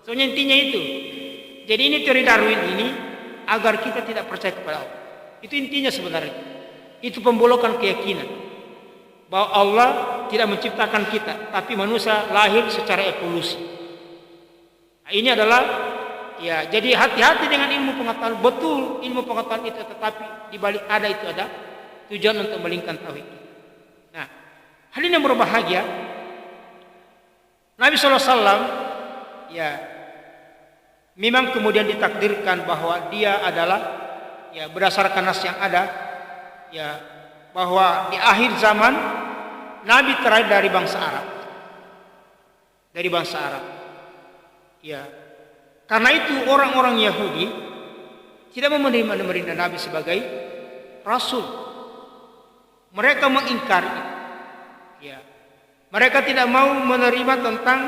Soalnya intinya itu. Jadi ini teori Darwin ini agar kita tidak percaya kepada Allah. Itu intinya sebenarnya. Itu pembolokan keyakinan bahwa Allah tidak menciptakan kita, tapi manusia lahir secara evolusi. Nah, ini adalah ya, jadi hati-hati dengan ilmu pengetahuan. Betul ilmu pengetahuan itu, tetapi di balik itu ada tujuan untuk melingkan tauhid. Nah, hal ini yang berbahagia. Nabi SAW ya memang kemudian ditakdirkan bahwa dia adalah ya berdasarkan nas yang ada ya bahwa di akhir zaman Nabi terakhir dari bangsa Arab. Dari bangsa Arab. Ya. Karena itu orang-orang Yahudi tidak menerima Nabi sebagai rasul. Mereka mengingkari. Ya. Mereka tidak mau menerima tentang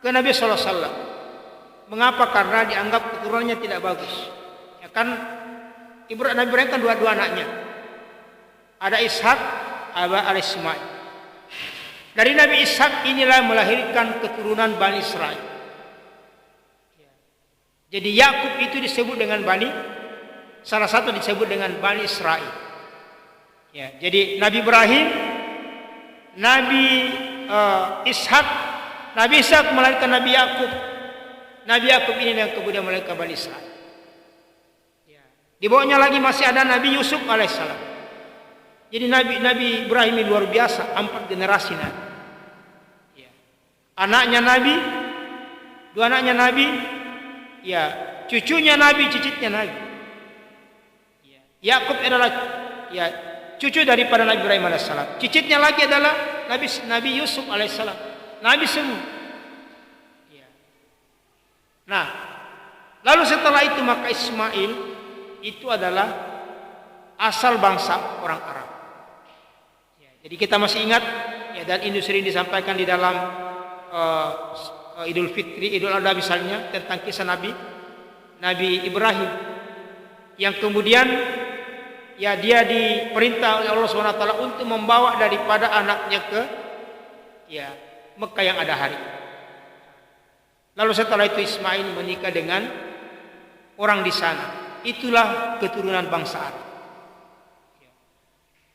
Nabi sallallahu alaihi wasallam. Mengapa? Karena dianggap keturunannya tidak bagus. Ya kan ibu Nabi Ibrahim kan dua anaknya. Ada Ishak, ada Ismail. Dari Nabi Ishak inilah melahirkan keturunan Bani Israel. Jadi Yakub itu disebut dengan salah satu disebut dengan Bani Israel. Ya, jadi Nabi Ibrahim, Nabi Ishak melahirkan Nabi Yakub. Nabi Yakub ini yang kemudian melahirkan Bani Israel. Ya. Di bawahnya lagi masih ada Nabi Yusuf alaihissalam. Jadi Nabi Ibrahim ini luar biasa, 4 generasi Nabi. Ya. Anaknya Nabi, 2 anaknya Nabi, ya, cucunya Nabi, cicitnya Nabi. Ya. Yakub adalah ya cucu daripada Nabi Ibrahim alaihissalam. Cicitnya lagi adalah Nabi Yusuf alaihissalam. Nabi semua. Ya. Nah, lalu setelah itu maka Ismail itu adalah asal bangsa orang Arab. Jadi kita masih ingat ya, dan industri ini disampaikan di dalam Idul Fitri, Idul Adha misalnya tentang kisah Nabi Ibrahim yang kemudian ya dia diperintah oleh Allah SWT untuk membawa daripada anaknya ke ya Mekah yang ada hari. Lalu setelah itu Ismail menikah dengan orang di sana. Itulah keturunan bangsa Arab.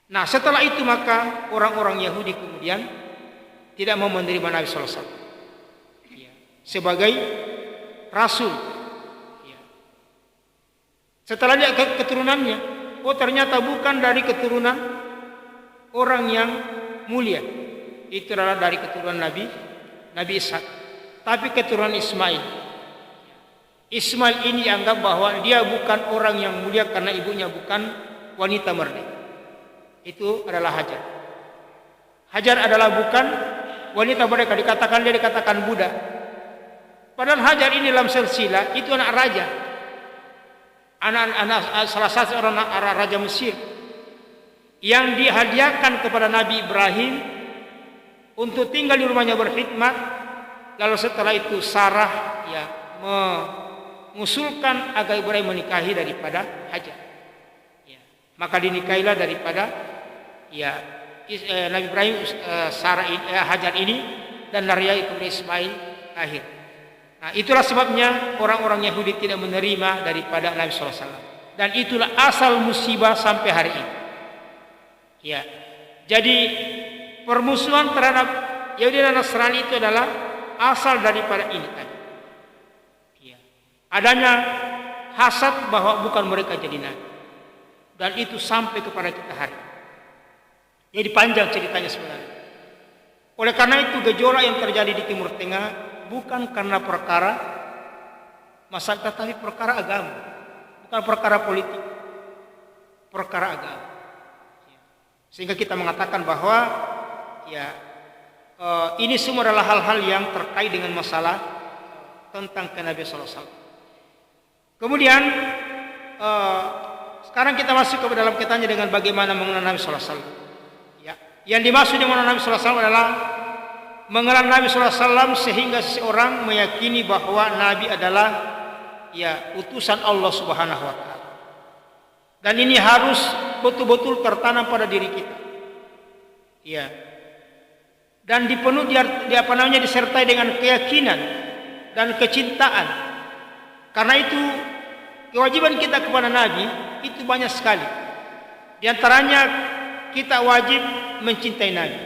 Nah, setelah itu maka orang-orang Yahudi kemudian tidak mau menerima Nabi sallallahu alaihi wasallam sebagai rasul. Setelah lihat keturunannya, oh ternyata bukan dari keturunan orang yang mulia. Itu adalah dari keturunan Nabi Ishak, tapi keturunan Ismail. Ismail ini dianggap bahwa dia bukan orang yang mulia karena ibunya bukan wanita merdeka. Itu adalah Hajar. Hajar adalah bukan wanita merdeka, dikatakan budak. Padahal Hajar ini dalam silsilah itu anak raja. Anak salah satu orang raja Mesir yang dihadiahkan kepada Nabi Ibrahim untuk tinggal di rumahnya berkhidmat. Lalu setelah itu Sarah mengusulkan agar Ibrahim menikahi daripada Hajar. Maka dinikahilah daripada Nabi Ibrahim Hajar ini, dan dari kemudian Ismail lahir. Nah, itulah sebabnya orang-orang Yahudi tidak menerima daripada Nabi SAW. Dan itulah asal musibah sampai hari ini. Jadi permusuhan terhadap Yahudi dan Nasrani itu adalah asal daripada ini tadi. Adanya hasad bahwa bukan mereka jadi nabi. Dan itu sampai kepada kita hari ini. Jadi panjang ceritanya sebenarnya. Oleh karena itu gejolak yang terjadi di Timur Tengah bukan karena perkara masalah, tetapi perkara agama, bukan perkara politik, perkara agama. Sehingga kita mengatakan bahwa ini semua adalah hal-hal yang terkait dengan masalah tentang Nabi sallallahu alaihi wasallam. Kemudian sekarang kita masuk ke dalam kaitannya dengan bagaimana mengenal Nabi sallallahu alaihi wasallam. Yang dimaksud dengan Nabi sallallahu alaihi wasallam adalah mengenal Nabi sallallahu alaihi wasallam sehingga seseorang meyakini bahwa Nabi adalah utusan Allah Subhanahu wa taala. Dan ini harus betul-betul tertanam pada diri kita. Dan disertai dengan keyakinan dan kecintaan. Karena itu kewajiban kita kepada Nabi itu banyak sekali. Di antaranya kita wajib mencintai Nabi.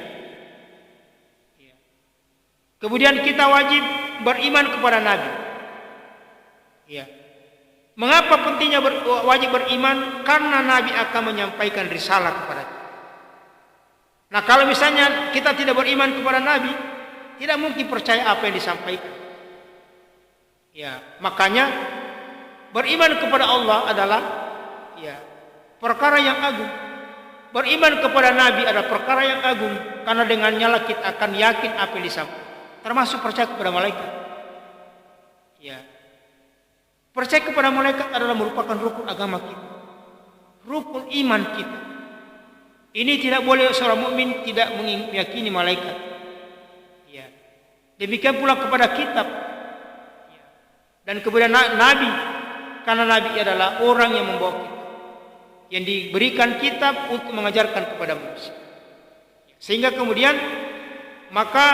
Kemudian kita wajib beriman kepada Nabi. Mengapa pentingnya wajib beriman? Karena Nabi akan menyampaikan risalah kepada kita. Nah, kalau misalnya kita tidak beriman kepada Nabi, tidak mungkin percaya apa yang disampaikan. Makanya beriman kepada Allah adalah perkara yang agung. Beriman kepada Nabi adalah perkara yang agung, karena dengannya lah kita akan yakin apa yang disampaikan. Termasuk percaya kepada malaikat. Percaya kepada malaikat adalah merupakan rukun agama kita, rukun iman kita. Ini tidak boleh seorang mukmin tidak meyakini malaikat. Demikian pula kepada kitab. Dan kepada Nabi, karena Nabi adalah orang yang membawa kitab, yang diberikan kitab untuk mengajarkan kepada manusia. Sehingga kemudian maka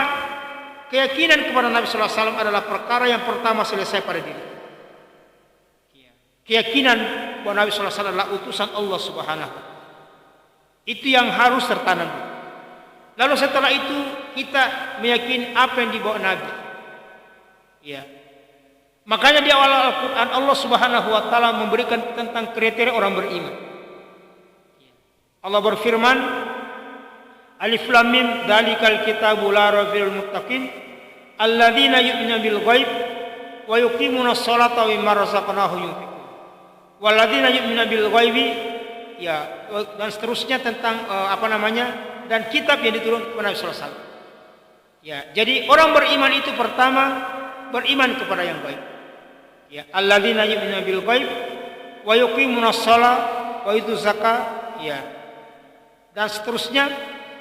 keyakinan kepada Nabi sallallahu alaihi wasallam adalah perkara yang pertama selesai pada diri. Keyakinan bahwa Nabi sallallahu alaihi wasallam adalah utusan Allah Subhanahu. Itu yang harus tertanam. Lalu setelah itu kita meyakini apa yang dibawa Nabi. Makanya di awal Al-Quran Allah Subhanahu wa taala memberikan tentang kriteria orang beriman. Allah berfirman, Alif Lam Mim dzalikal kitabu la raiba fil muttaqin alladzina yu'minuna bil ghaib wa yuqimuna sholata wa mimma razaqnahum yunfiqun. Walladzina yu'minuna bil ghaibi dan seterusnya tentang dan kitab yang diturunkan kepada Nabi sallallahu alaihi wasallam. Jadi orang beriman itu pertama beriman kepada yang gaib. Alladzina yu'minuna bil ghaib wa yuqimuna sholata wa yutuz zakata. Dan seterusnya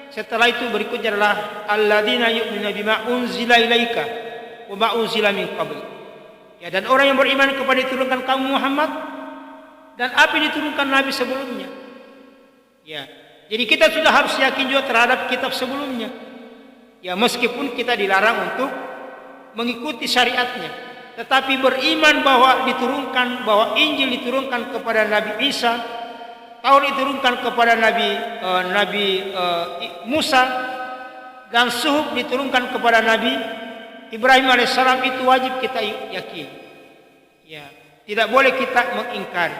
setelah itu berikutnya adalah alladzina yu'minuna bima unzila ilaika wa ma unzila min qabl. Dan orang yang beriman kepada diturunkan kamu Muhammad dan apa yang diturunkan Nabi sebelumnya. Jadi kita sudah harus yakin juga terhadap kitab sebelumnya. Meskipun kita dilarang untuk mengikuti syariatnya, tetapi beriman bahwa Injil diturunkan kepada Nabi Isa, Taurat diturunkan kepada Nabi Musa, dan Suhuf diturunkan kepada Nabi Ibrahim alaihissalam, itu wajib kita yakini. Ya, tidak boleh kita mengingkari.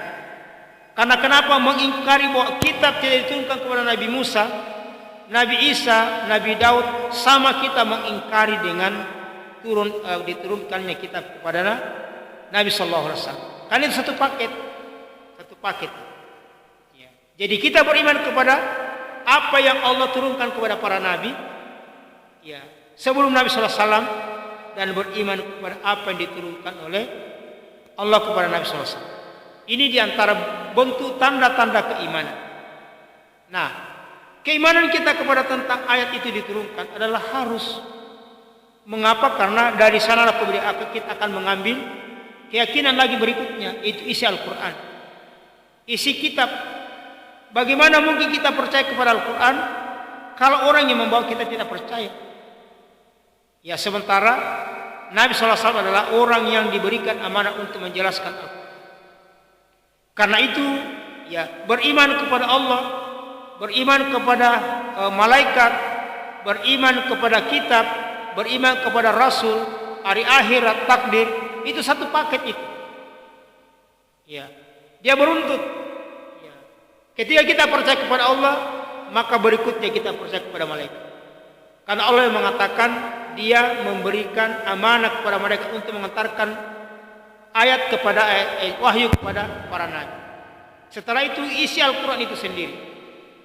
Karena kenapa mengingkari bahwa kitab tidak diturunkan kepada Nabi Musa, Nabi Isa, Nabi Daud, sama kita mengingkari dengan diturunkannya kitab kepada Nabi sallallahu alaihi wasallam. Karena itu satu paket. Ya. Jadi kita beriman kepada apa yang Allah turunkan kepada para nabi, ya, sebelum Nabi sallallahu alaihi wasallam, dan beriman kepada apa yang diturunkan oleh Allah kepada Nabi sallallahu alaihi wasallam. Ini diantara bentuk tanda-tanda keimanan. Nah, keimanan kita kepada tentang ayat itu diturunkan adalah harus. Mengapa? Karena dari sanalah kemudian kita akan mengambil keyakinan lagi berikutnya, itu isi Al-Quran, isi kitab. Bagaimana mungkin kita percaya kepada Al-Quran kalau orang yang membawa kita tidak percaya? Ya, sementara Nabi SAW adalah orang yang diberikan amanah untuk menjelaskan Al-Quran. Karena itu, ya, beriman kepada Allah, beriman kepada malaikat, beriman kepada kitab, beriman kepada Rasul, hari akhirat, takdir, itu satu paket itu. Ya, dia beruntut. Ya. Ketika kita percaya kepada Allah, maka berikutnya kita percaya kepada malaikat. Karena Allah yang mengatakan Dia memberikan amanah kepada mereka untuk mengantarkan ayat kepada wahyu kepada para nabi. Setelah itu isi Al-Quran itu sendiri.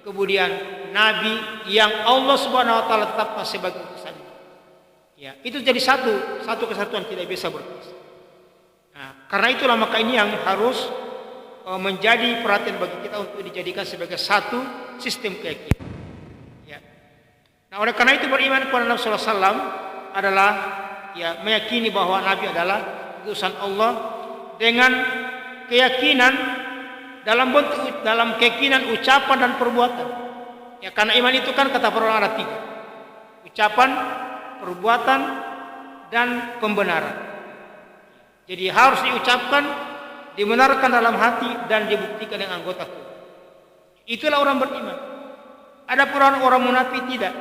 Kemudian nabi yang Allah Subhanahu wa taala tetapkan sebagai utusan. Ya, itu jadi satu kesatuan, tidak bisa berpisah. Nah, karena itulah maka ini yang harus menjadi perhatian bagi kita untuk dijadikan sebagai satu sistem keyakinan. Ya. Nah, oleh karena itu beriman kepada Nabi sallallahu alaihi wasallam adalah, ya, meyakini bahwa Nabi adalah utusan Allah dengan keyakinan dalam keyakinan ucapan dan perbuatan. Ya, karena iman itu kan kata para ulama ada 3. Ucapan, perbuatan, dan pembenaran. Jadi harus diucapkan, dibenarkan dalam hati, dan dibuktikan dengan anggota tubuh. Itulah orang beriman. Ada orang munafik tidak.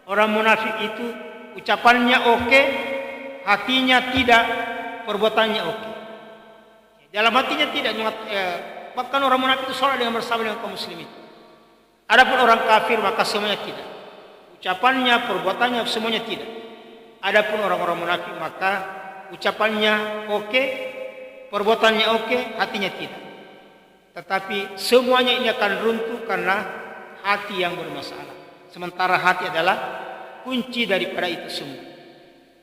Orang munafik itu ucapannya oke, hatinya tidak, perbuatannya oke. Dalam hatinya tidak, bahkan orang munafik itu sholat dengan bersama dengan kaum muslimin. Adapun orang kafir maka semuanya tidak. Ucapannya, perbuatannya semuanya tidak. Adapun orang-orang munafik maka ucapannya oke, perbuatannya oke, hatinya tidak. Tetapi semuanya ini akan runtuh karena hati yang bermasalah. Sementara hati adalah kunci daripada itu semua.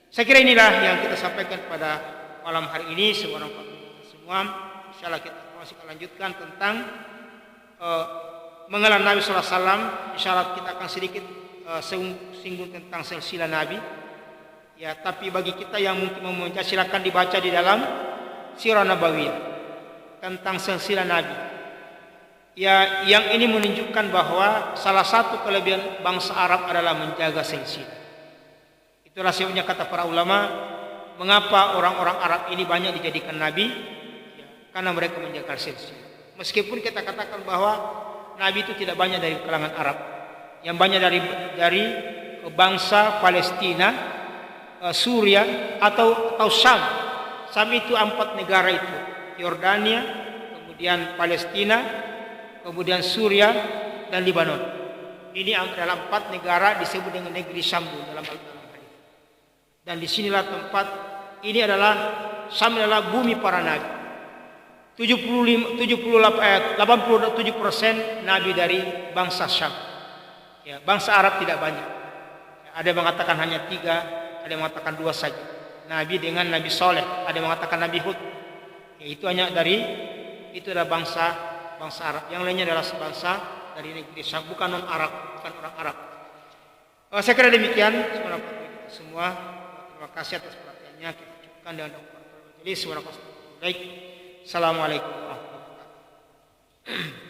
Saya kira inilah yang kita sampaikan pada malam hari ini. Semua insyaallah kita masih akan lanjutkan tentang mengenal Nabi sallallahu alaihi wasallam. Insyaallah kita akan sedikit singgung tentang silsilah Nabi. Ya, tapi bagi kita yang mungkin membaca, silakan dibaca di dalam Sirah Nabawiyah tentang silsilah Nabi. Ya, yang ini menunjukkan bahwa salah satu kelebihan bangsa Arab adalah menjaga silsilah. Itulah sebabnya kata para ulama, mengapa orang-orang Arab ini banyak dijadikan nabi? Ya, karena mereka menjaga silsilah. Meskipun kita katakan bahwa nabi itu tidak banyak dari kalangan Arab, yang banyak dari bangsa Palestina, Suria atau Syam. Syam itu 4 negara itu, Yordania, kemudian Palestina, kemudian Suria, dan Libanon. Ini adalah 4 negara disebut dengan negeri Syam dalam Al-Quran. Dan disinilah tempat ini adalah Syam adalah bumi para nabi. 87% nabi dari bangsa Syam. Ya, bangsa Arab tidak banyak. Ya, ada yang mengatakan hanya 3, ada yang mengatakan 2 saja. Nabi dengan Nabi Saleh, ada yang mengatakan Nabi Hud. Ya, itu hanya itu adalah bangsa Arab. Yang lainnya adalah bangsa dari negeri Syam, bukan non Arab, bukan orang Arab. Saya kira demikian. Semua terima kasih atas perhatiannya. Kita cukupkan dengan doa. Jadi, Assalamualaikum warahmatullahi wabarakatuh.